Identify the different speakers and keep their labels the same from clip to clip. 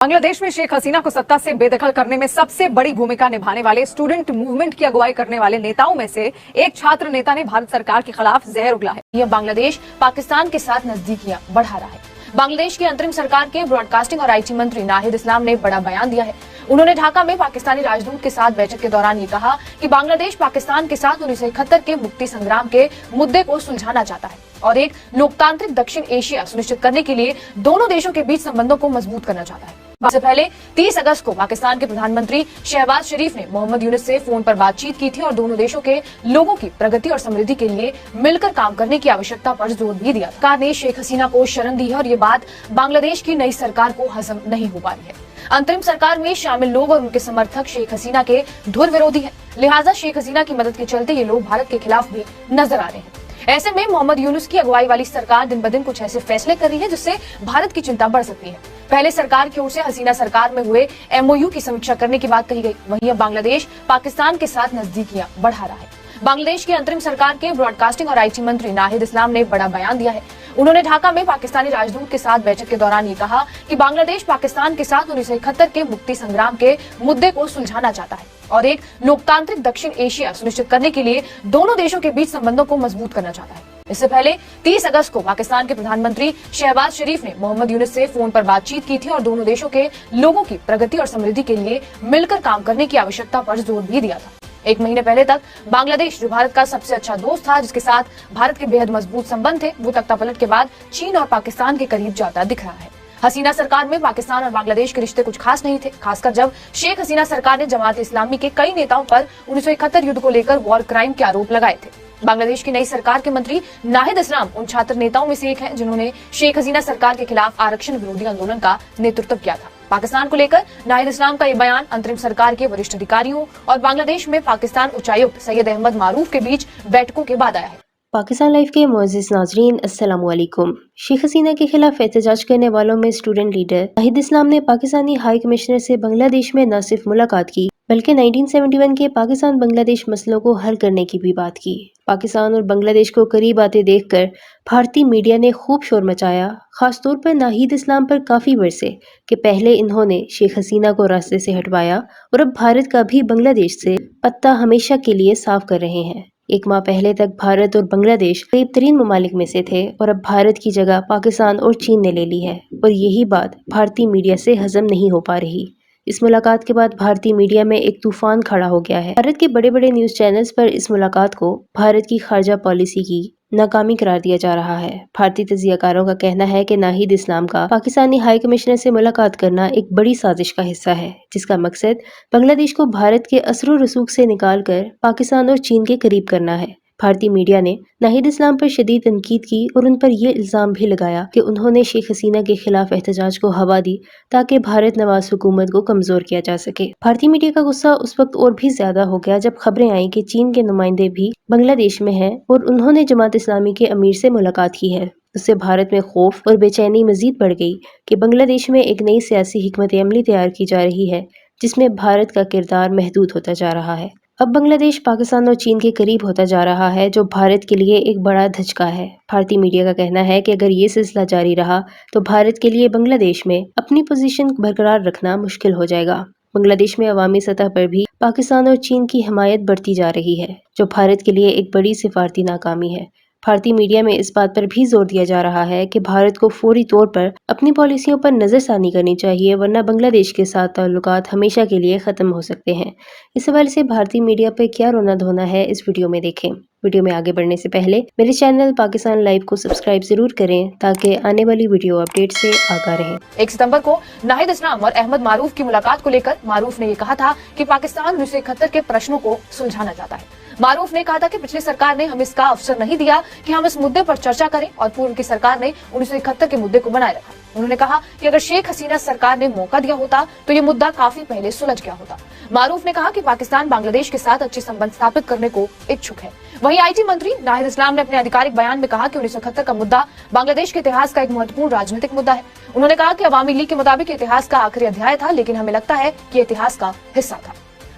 Speaker 1: बांग्लादेश में शेख हसीना को सत्ता से बेदखल करने में सबसे बड़ी भूमिका निभाने वाले स्टूडेंट मूवमेंट की अगुवाई करने वाले नेताओं में से एक छात्र नेता ने भारत सरकार के खिलाफ जहर उगला है।
Speaker 2: यह बांग्लादेश पाकिस्तान के साथ नजदीकियां बढ़ा रहा है। बांग्लादेश की अंतरिम सरकार के ब्रॉडकास्टिंग और आईटी मंत्री नाहिद इस्लाम ने बड़ा बयान दिया है। उन्होंने ढाका में पाकिस्तानी राजदूत के साथ बैठक के दौरान ये कहा कि बांग्लादेश पाकिस्तान के साथ 1971 के मुक्ति संग्राम के मुद्दे को सुलझाना चाहता है और एक लोकतांत्रिक दक्षिण एशिया सुनिश्चित करने के लिए दोनों देशों के बीच संबंधों को मजबूत करना चाहता है। इससे पहले 30 अगस्त को पाकिस्तान के प्रधानमंत्री शहबाज शरीफ ने मोहम्मद यूनुस से फोन पर बातचीत की थी और दोनों देशों के लोगों की प्रगति और समृद्धि के लिए मिलकर काम करने की आवश्यकता पर जोर भी दिया। सरकार ने शेख हसीना को शरण दी है और ये बात बांग्लादेश की नई सरकार को हजम नहीं हो पा रही है। अंतरिम सरकार में शामिल लोग और उनके समर्थक शेख हसीना के धुर विरोधी हैं, लिहाजा शेख हसीना की मदद के चलते ये लोग भारत के खिलाफ भी नजर आ रहे हैं। ऐसे में मोहम्मद यूनुस की अगुवाई वाली सरकार दिन ब दिन कुछ ऐसे फैसले कर रही है जिससे भारत की चिंता बढ़ सकती है। पहले सरकार की ओर से हसीना सरकार में हुए एमओयू की समीक्षा करने की बात कही गई, वहीं अब बांग्लादेश पाकिस्तान के साथ नजदीकियां बढ़ा रहा है। बांग्लादेश की अंतरिम सरकार के ब्रॉडकास्टिंग और आईटी मंत्री नाहिद इस्लाम ने बड़ा बयान दिया है। उन्होंने ढाका में पाकिस्तानी राजदूत के साथ बैठक के दौरान ये कहा कि बांग्लादेश पाकिस्तान के साथ 1971 के मुक्ति संग्राम के मुद्दे को सुलझाना चाहता है और एक लोकतांत्रिक दक्षिण एशिया सुनिश्चित करने के लिए दोनों देशों के बीच संबंधों को मजबूत करना चाहता है। इससे पहले 30 अगस्त को पाकिस्तान के प्रधानमंत्री शहबाज शरीफ ने मोहम्मद यूनुस से फोन पर बातचीत की थी और दोनों देशों के लोगों की प्रगति और समृद्धि के लिए मिलकर काम करने की आवश्यकता पर जोर भी दिया था। एक महीने पहले तक बांग्लादेश, जो भारत का सबसे अच्छा दोस्त था, जिसके साथ भारत के बेहद मजबूत संबंध थे, वो तख्तापलट के बाद चीन और पाकिस्तान के करीब जाता दिख रहा है। हसीना सरकार में पाकिस्तान और बांग्लादेश के रिश्ते कुछ खास नहीं थे, खासकर जब शेख हसीना सरकार ने जमात इस्लामी के कई नेताओं पर 1971 युद्ध को लेकर वॉर क्राइम के आरोप लगाए थे। बांग्लादेश की नई सरकार के मंत्री नाहिद इस्लाम उन छात्र नेताओं में से एक हैं जिन्होंने शेख हसीना सरकार के खिलाफ आरक्षण विरोधी आंदोलन का नेतृत्व किया था। पाकिस्तान को लेकर नाहिद इस्लाम का ये बयान अंतरिम सरकार के वरिष्ठ अधिकारियों और बांग्लादेश में पाकिस्तान उच्चायुक्त सैयद अहमद मारूफ के बीच बैठकों के बाद आया है।
Speaker 3: पाकिस्तान लाइव के मुअज़्ज़िज़ नाज़रीन, अस्सलामु अलैकुम। शेख हसीना के खिलाफ एहतजाज करने वालों में स्टूडेंट लीडर नाहिद इस्लाम ने पाकिस्तानी हाई कमिश्नर से बांग्लादेश में न सिर्फ मुलाकात की बल्कि 1971 के पाकिस्तान बांग्लादेश मसलों को हल करने की भी बात की। पाकिस्तान और बांग्लादेश को करीब आते देखकर भारतीय मीडिया ने खूब शोर मचाया, खासतौर पर नाहिद इस्लाम पर काफ़ी बरसे कि पहले इन्होंने शेख हसीना को रास्ते से हटवाया और अब भारत का भी बांग्लादेश से पत्ता हमेशा के लिए साफ कर रहे हैं। एक माह पहले तक भारत और बांग्लादेश करीब तरीन ममालिक में से थे और अब भारत की जगह पाकिस्तान और चीन ने ले ली है और यही बात भारतीय मीडिया से हजम नहीं हो पा रही। इस मुलाकात के बाद भारतीय मीडिया में एक तूफान खड़ा हो गया है। भारत के बड़े बड़े न्यूज़ चैनल्स पर इस मुलाकात को भारत की खारजा पॉलिसी की नाकामी करार दिया जा रहा है। भारतीय तज्जियाकारों का कहना है कि नाहिद इस्लाम का पाकिस्तानी हाई कमिश्नर से मुलाकात करना एक बड़ी साजिश का हिस्सा है, जिसका मकसद बांग्लादेश को भारत के असर और रसूख से निकालकर पाकिस्तान और चीन के करीब करना है। भारतीय मीडिया ने नाहिद इस्लाम पर शदीद तनकीद की और उन पर यह इल्ज़ाम भी लगाया कि उन्होंने शेख हसीना के खिलाफ एहतजाज को हवा दी ताकि भारत नवाज हुकूमत को कमजोर किया जा सके। भारतीय मीडिया का गुस्सा उस वक्त और भी ज्यादा हो गया जब खबरें आई कि चीन के नुमाइंदे भी बांग्लादेश में हैं और उन्होंने जमात इस्लामी के अमीर से मुलाकात की है। उससे भारत में खौफ और बेचैनी मजीद बढ़ गई कि बांग्लादेश में एक नई सियासी हिकमत अमली तैयार की जा रही है जिसमें भारत का किरदार महदूद होता जा रहा है। अब बांग्लादेश पाकिस्तान और चीन के करीब होता जा रहा है, जो भारत के लिए एक बड़ा धचका है। भारतीय मीडिया का कहना है कि अगर ये सिलसिला जारी रहा तो भारत के लिए बांग्लादेश में अपनी पोजीशन बरकरार रखना मुश्किल हो जाएगा। बांग्लादेश में अवामी सतह पर भी पाकिस्तान और चीन की हिमायत बढ़ती जा रही है, जो भारत के लिए एक बड़ी सिफारती नाकामी है। भारतीय मीडिया में इस बात पर भी जोर दिया जा रहा है कि भारत को फौरी तौर पर अपनी पॉलिसियों पर नजरसानी करनी चाहिए, वरना बांग्लादेश के साथ ताल्लुकात हमेशा के लिए खत्म हो सकते हैं। इस हवाले से भारतीय मीडिया पर क्या रोना धोना है, इस वीडियो में देखें। वीडियो में आगे बढ़ने से पहले मेरे चैनल पाकिस्तान लाइव को सब्सक्राइब जरूर करें ताकि आने वाली वीडियो अपडेट से आगाह रहें।
Speaker 2: 1 सितंबर को नाहिद इस्लाम और अहमद मारूफ की मुलाकात को लेकर मारूफ ने ये कहा था कि पाकिस्तान 1971 के प्रश्नों को सुलझाना चाहता है। मारूफ ने कहा था कि पिछली सरकार ने हमें इसका अवसर नहीं दिया कि हम इस मुद्दे पर चर्चा करें और पूर्व की सरकार ने 1971 के मुद्दे को बनाए रखा। उन्होंने कहा कि अगर शेख हसीना सरकार ने मौका दिया होता तो ये मुद्दा काफी पहले सुलझ गया होता। मारूफ ने कहा कि पाकिस्तान बांग्लादेश के साथ अच्छे संबंध स्थापित करने को इच्छुक है। वहीं आईटी मंत्री नाहिद इस्लाम ने अपने आधिकारिक बयान में कहा कि 1971 का मुद्दा बांग्लादेश के इतिहास का एक महत्वपूर्ण राजनीतिक मुद्दा है। उन्होंने कहा कि अवामी लीग के मुताबिक इतिहास का आखिरी अध्याय था, लेकिन हमें लगता है कि इतिहास का हिस्सा था।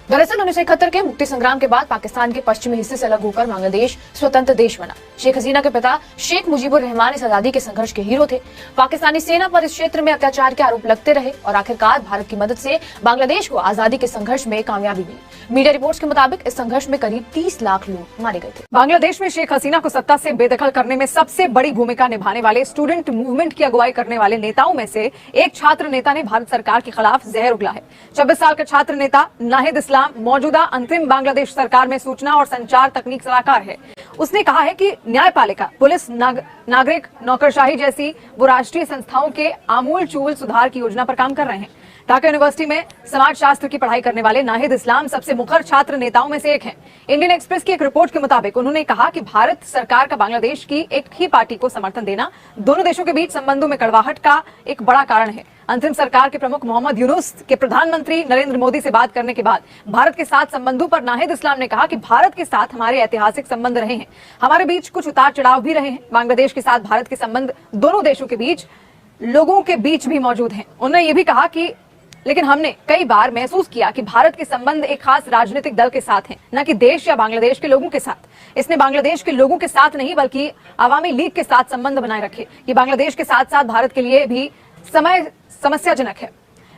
Speaker 2: दरअसल 1971 के मुक्ति संग्राम के बाद पाकिस्तान के पश्चिमी हिस्से से अलग होकर बांग्लादेश स्वतंत्र देश बना। शेख हसीना के पिता शेख मुजीबुर रहमान इस आजादी के संघर्ष के हीरो थे। पाकिस्तानी सेना पर इस क्षेत्र में अत्याचार के आरोप लगते रहे और आखिरकार भारत की मदद से बांग्लादेश को आजादी के संघर्ष में कामयाबी मिली। मीडिया रिपोर्ट्स के मुताबिक इस संघर्ष में करीब 30 लाख लोग मारे गए थे।
Speaker 1: बांग्लादेश में शेख हसीना को सत्ता से बेदखल करने में सबसे बड़ी भूमिका निभाने वाले स्टूडेंट मूवमेंट की अगुवाई करने वाले नेताओं में से एक छात्र नेता ने भारत सरकार के खिलाफ जहर उगला है। 26 साल का छात्र नेता नाहिद इस्लाम मौजूदा अंतरिम बांग्लादेश सरकार में सूचना और संचार तकनीक सलाहकार है। उसने कहा है कि न्यायपालिका, पुलिस, नागरिक नौकरशाही जैसी वो राष्ट्रीय संस्थाओं के आमूल चूल सुधार की योजना पर काम कर रहे हैं। ढाका यूनिवर्सिटी में समाज शास्त्र की पढ़ाई करने वाले नाहिद इस्लाम सबसे मुखर छात्र नेताओं में से एक हैं। इंडियन एक्सप्रेस की एक रिपोर्ट के मुताबिक उन्होंने कहा कि भारत सरकार का बांग्लादेश की एक ही पार्टी को समर्थन देना दोनों देशों के बीच संबंधों में कड़वाहट का एक बड़ा कारण है। अंतरिम सरकार के प्रमुख मोहम्मद यूनुस के प्रधानमंत्री नरेंद्र मोदी से बात करने के बाद भारत के साथ संबंधों पर नाहिद इस्लाम ने कहा कि भारत के साथ हमारे ऐतिहासिक संबंध रहे हैं, हमारे बीच कुछ उतार चढ़ाव भी रहे हैं। बांग्लादेश के साथ भारत के संबंध दोनों देशों के बीच लोगों के बीच भी मौजूद हैं। उन्होंने ये भी कहा कि लेकिन हमने कई बार महसूस किया कि भारत के संबंध एक खास राजनीतिक दल के साथ हैं, न कि देश या बांग्लादेश के लोगों के साथ। इसने बांग्लादेश के लोगों के साथ नहीं बल्कि अवामी लीग के साथ संबंध बनाए रखे। ये बांग्लादेश के साथ साथ भारत के लिए भी समस्याजनक है।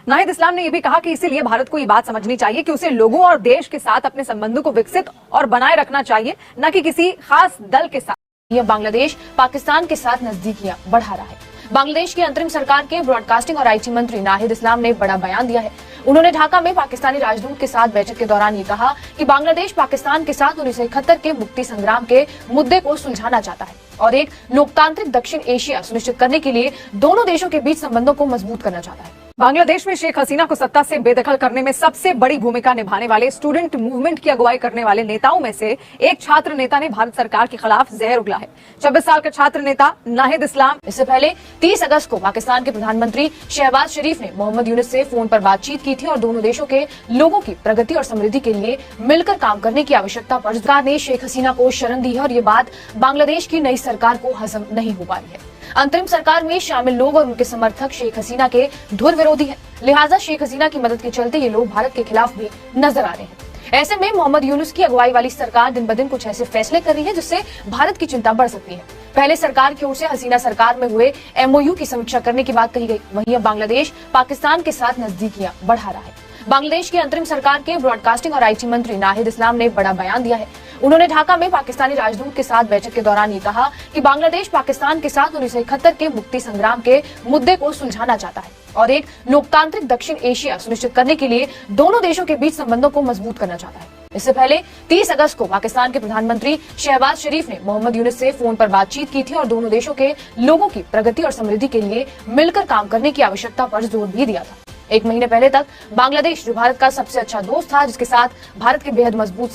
Speaker 1: नाहिद इस्लाम ने यह भी कहा कि इसीलिए भारत को ये बात समझनी चाहिए कि उसे लोगों और देश के साथ अपने संबंधों को विकसित और बनाए रखना चाहिए, न कि किसी खास दल के साथ।
Speaker 2: यह बांग्लादेश पाकिस्तान के साथ नजदीकियां बढ़ा रहा है। बांग्लादेश की अंतरिम सरकार के ब्रॉडकास्टिंग और आईटी मंत्री नाहिद इस्लाम ने बड़ा बयान दिया है। उन्होंने ढाका में पाकिस्तानी राजदूत के साथ बैठक के दौरान ये कहा कि बांग्लादेश पाकिस्तान के साथ 1971 के मुक्ति संग्राम के मुद्दे को सुलझाना चाहता है और एक लोकतांत्रिक दक्षिण एशिया सुनिश्चित करने के लिए दोनों देशों के बीच संबंधों को मजबूत करना चाहता है।
Speaker 1: बांग्लादेश में शेख हसीना को सत्ता से बेदखल करने में सबसे बड़ी भूमिका निभाने वाले स्टूडेंट मूवमेंट की अगुवाई करने वाले नेताओं में से एक छात्र नेता ने भारत सरकार के खिलाफ जहर उगला है। 26 साल का छात्र नेता नाहिद इस्लाम
Speaker 2: इससे पहले 30 अगस्त को पाकिस्तान के प्रधानमंत्री शहबाज शरीफ ने मोहम्मद यूनुस से फोन पर बातचीत की थी और दोनों देशों के लोगों की प्रगति और समृद्धि के लिए मिलकर काम करने की आवश्यकता पर सरकार ने शेख हसीना को शरण दी है और ये बात बांग्लादेश की नई सरकार को हजम नहीं हो पा रही है। अंतरिम सरकार में शामिल लोग और उनके समर्थक शेख हसीना के धुर विरोधी हैं, लिहाजा शेख हसीना की मदद के चलते ये लोग भारत के खिलाफ भी नजर आ रहे हैं। ऐसे में मोहम्मद यूनुस की अगुवाई वाली सरकार दिन ब दिन कुछ ऐसे फैसले कर रही है जिससे भारत की चिंता बढ़ सकती है। पहले सरकार की ओर से हसीना सरकार में हुए एमओयू की समीक्षा करने की बात कही गई, वहीं अब बांग्लादेश पाकिस्तान के साथ नजदीकियां बढ़ा रहा है। बांग्लादेश की अंतरिम सरकार के ब्रॉडकास्टिंग और आईटी मंत्री नाहिद इस्लाम ने बड़ा बयान दिया है। उन्होंने ढाका में पाकिस्तानी राजदूत के साथ बैठक के दौरान ये कहा कि बांग्लादेश पाकिस्तान के साथ 1971 के मुक्ति संग्राम के मुद्दे को सुलझाना चाहता है और एक लोकतांत्रिक दक्षिण एशिया सुनिश्चित करने के लिए दोनों देशों के बीच संबंधों को मजबूत करना चाहता है। इससे पहले 30 अगस्त को पाकिस्तान के प्रधानमंत्री शहबाज शरीफ ने मोहम्मद यूनुस से फोन पर बातचीत की थी और दोनों देशों के लोगों की प्रगति और समृद्धि के लिए मिलकर काम करने की आवश्यकता पर जोर भी दिया था। एक महीने पहले तक बांग्लादेश, जो भारत का सबसे अच्छा दोस्त था, जिसके साथ भारत के बेहद मजबूत